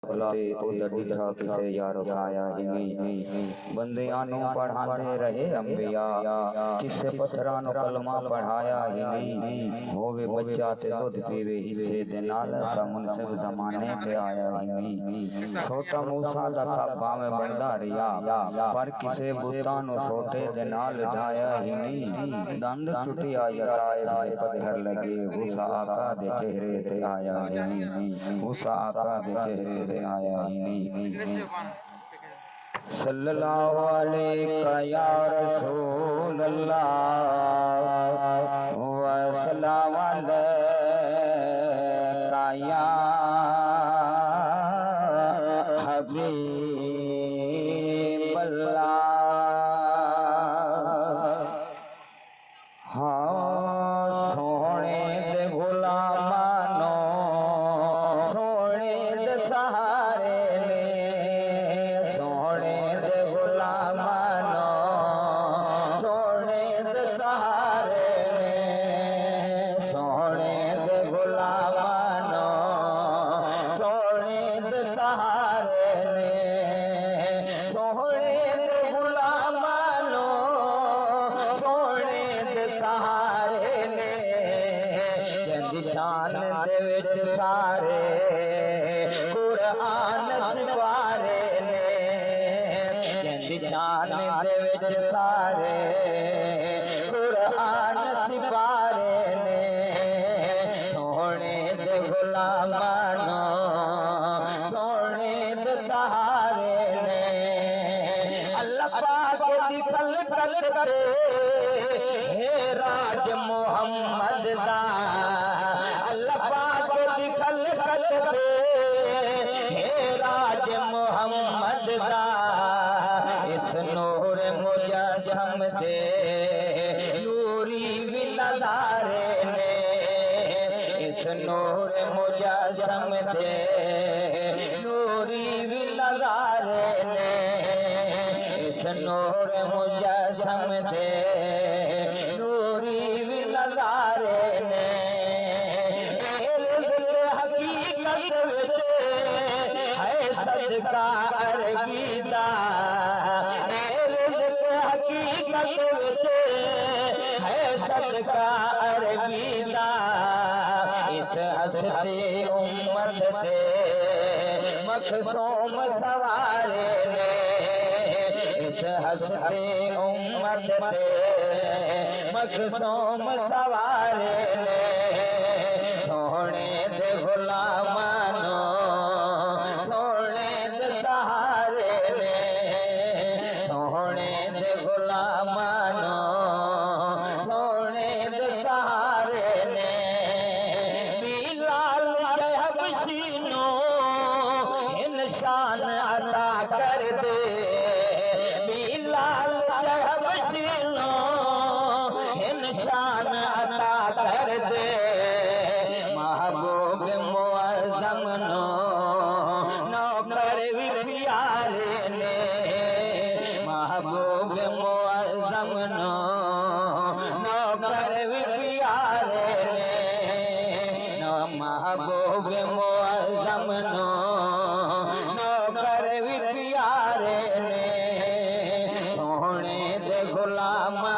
दिखा किसे यारो खाया ही नहीं। बंदियां नू पढ़ाते रहे अंबिया, किसे पत्थरां नू कलमा पढ़ाया ही नहीं। होवे बच्चा ते दुध पीवे हिस्से दे नाल, मुनसिफ जमाने ते आया ही नहीं। सोता मूसा दा सापा में बनदा रिया, पर किसे बुता नू सोटे दे नाल ढाया ही नहीं। दंद टुटिया यताए भाई पत्थर लगे, गुस्सा आका दे चेहरे ते आया ही नहीं। गुस्सा आका दे चेहरे ते आया ही नहीं। सल्लल्लाहु अलैहि या रसूल अल्लाह व सल्लम अलैका या हबीब अल्लाह। हाँ सोने दे गुलामानो, सोने दे सहारे ने, सोने दे गुलामानो, सोने दे सहारे ने, सोने दे गुलामानो, सोने दे सहारे ने, सोने दे गुलामानो, सोने दे सहारे ने। जंदी शान दे विच सारे कुरान सिवारे ने, जंदी शान दे विच सारे कुरान सिवारे ने। सोने दे गुलामानो, सोने दे सहारे ने। अल्लाह पाक दी खलकत करे हे राज मोहम्मद दा, अल्लाह पाक दी खलकत करे हे राज मोहम्मद दा। इस नूर मुजस्सम दे नूरी भी नज़ारे ने, इस नूर मुजस्सम दे नूरी भी नज़ारे ने, इस नूर मुजस्सम दे नूरी भी नज़ारे ने। हकीकत विच है सदका अरबी दा, हकीकत विच है सदका अरबी दा। इस हस्ती उम्मत दे मखसूम सवारे ने, इस हस्ती उम्मत दे मखसूम सवारे ने। सोने दे गुलामानो, सोने दे सहारे ने, सोने दे गुलामानो, सोने दे सहारे ने। बिलाल हबशीनो निशान अता कर दे, बिलाल हबशीनो निशान अता कर दे। महबूब मुअज़्ज़म नो नौकर भी प्यारे ने, महबूब मुअज़्ज़म नो नौकर भी प्यारे ने। महबूब मुअज़्ज़म नो नौकर भी प्यारे ने। सोने दे गुलामा